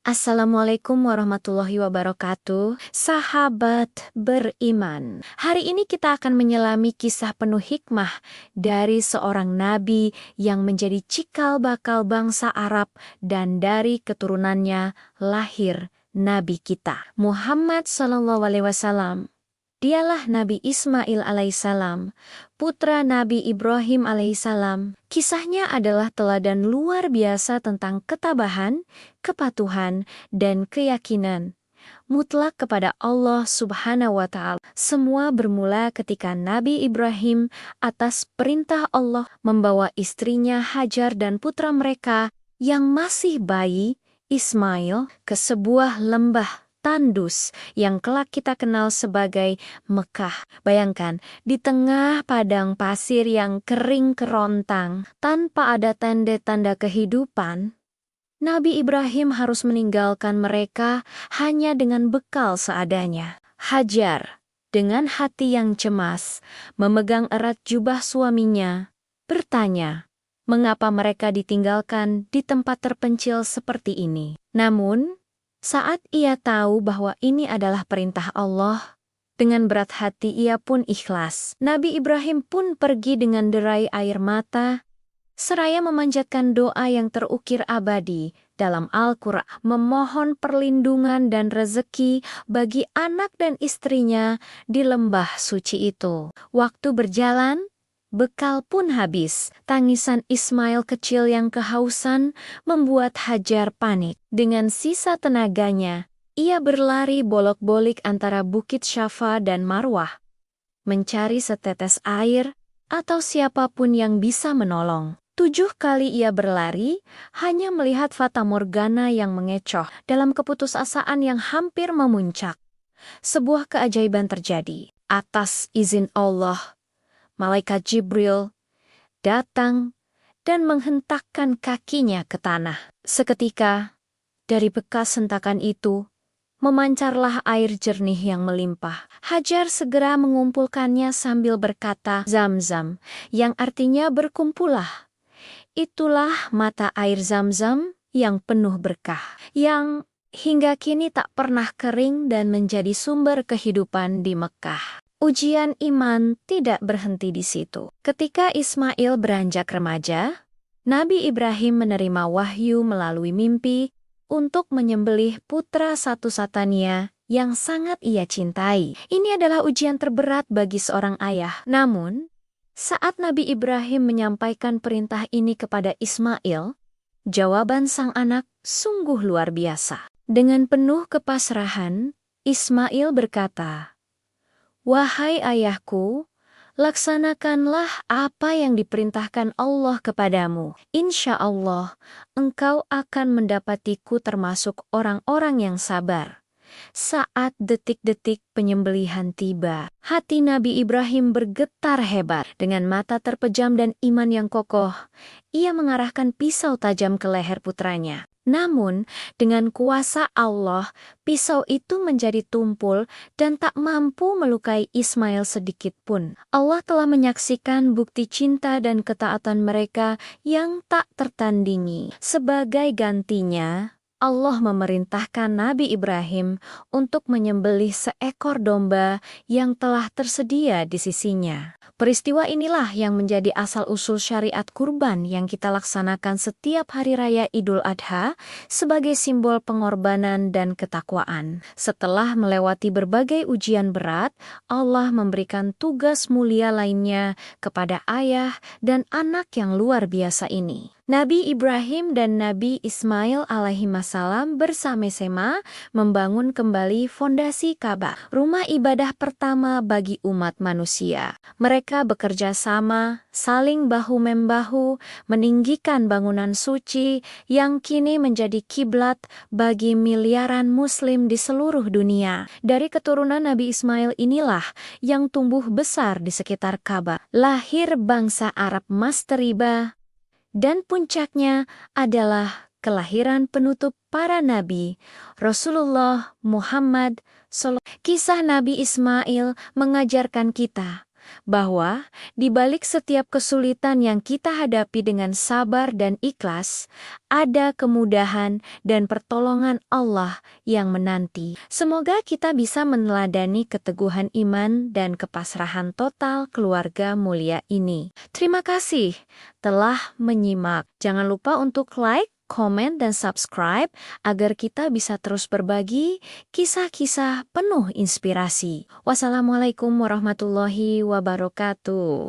Assalamualaikum warahmatullahi wabarakatuh, sahabat beriman. Hari ini kita akan menyelami kisah penuh hikmah dari seorang nabi yang menjadi cikal bakal bangsa Arab dan dari keturunannya lahir nabi kita, Muhammad SAW. Dialah Nabi Ismail alaihissalam, putra Nabi Ibrahim alaihissalam. Kisahnya adalah teladan luar biasa tentang ketabahan, kepatuhan, dan keyakinan mutlak kepada Allah Subhanahu wa Ta'ala. Semua bermula ketika Nabi Ibrahim atas perintah Allah membawa istrinya Hajar dan putra mereka yang masih bayi, Ismail, ke sebuah lembah tandus yang kelak kita kenal sebagai Mekah. Bayangkan, di tengah padang pasir yang kering kerontang, tanpa ada tanda-tanda kehidupan, Nabi Ibrahim harus meninggalkan mereka hanya dengan bekal seadanya. Hajar, dengan hati yang cemas, memegang erat jubah suaminya, bertanya, mengapa mereka ditinggalkan di tempat terpencil seperti ini? Namun, saat ia tahu bahwa ini adalah perintah Allah, dengan berat hati ia pun ikhlas. Nabi Ibrahim pun pergi dengan derai air mata, seraya memanjatkan doa yang terukir abadi dalam Al-Quran, memohon perlindungan dan rezeki bagi anak dan istrinya di lembah suci itu. Waktu berjalan, bekal pun habis. Tangisan Ismail kecil yang kehausan membuat Hajar panik. Dengan sisa tenaganya, ia berlari bolak-balik antara Bukit Syafa dan Marwah, mencari setetes air atau siapapun yang bisa menolong. 7 kali ia berlari, hanya melihat fata morgana yang mengecoh. Dalam keputusasaan yang hampir memuncak, sebuah keajaiban terjadi. Atas izin Allah, malaikat Jibril datang dan menghentakkan kakinya ke tanah. Seketika, dari bekas hentakan itu, memancarlah air jernih yang melimpah. Hajar segera mengumpulkannya sambil berkata, "Zam-zam," yang artinya berkumpullah. Itulah mata air Zam-zam yang penuh berkah, yang hingga kini tak pernah kering dan menjadi sumber kehidupan di Mekah. Ujian iman tidak berhenti di situ. Ketika Ismail beranjak remaja, Nabi Ibrahim menerima wahyu melalui mimpi untuk menyembelih putra satu-satunya yang sangat ia cintai. Ini adalah ujian terberat bagi seorang ayah. Namun, saat Nabi Ibrahim menyampaikan perintah ini kepada Ismail, jawaban sang anak sungguh luar biasa. Dengan penuh kepasrahan, Ismail berkata, "Wahai ayahku, laksanakanlah apa yang diperintahkan Allah kepadamu. Insya Allah, engkau akan mendapatiku termasuk orang-orang yang sabar." Saat detik-detik penyembelihan tiba, hati Nabi Ibrahim bergetar hebat. Dengan mata terpejam dan iman yang kokoh, ia mengarahkan pisau tajam ke leher putranya. Namun, dengan kuasa Allah, pisau itu menjadi tumpul dan tak mampu melukai Ismail sedikit pun. Allah telah menyaksikan bukti cinta dan ketaatan mereka yang tak tertandingi. Sebagai gantinya, Allah memerintahkan Nabi Ibrahim untuk menyembelih seekor domba yang telah tersedia di sisinya. Peristiwa inilah yang menjadi asal-usul syariat kurban yang kita laksanakan setiap hari raya Idul Adha sebagai simbol pengorbanan dan ketakwaan. Setelah melewati berbagai ujian berat, Allah memberikan tugas mulia lainnya kepada ayah dan anak yang luar biasa ini. Nabi Ibrahim dan Nabi Ismail alaihissalam bersama-sama membangun kembali fondasi Ka'bah, rumah ibadah pertama bagi umat manusia. Mereka bekerja sama, saling bahu-membahu, meninggikan bangunan suci yang kini menjadi kiblat bagi miliaran muslim di seluruh dunia. Dari keturunan Nabi Ismail inilah yang tumbuh besar di sekitar Ka'bah, lahir bangsa Arab Masteriba, dan puncaknya adalah kelahiran penutup para nabi, Rasulullah Muhammad SAW. Kisah Nabi Ismail mengajarkan kita bahwa di balik setiap kesulitan yang kita hadapi dengan sabar dan ikhlas, ada kemudahan dan pertolongan Allah yang menanti. Semoga kita bisa meneladani keteguhan iman dan kepasrahan total keluarga mulia ini. Terima kasih telah menyimak. Jangan lupa untuk like, komen, dan subscribe agar kita bisa terus berbagi kisah-kisah penuh inspirasi. Wassalamualaikum warahmatullahi wabarakatuh.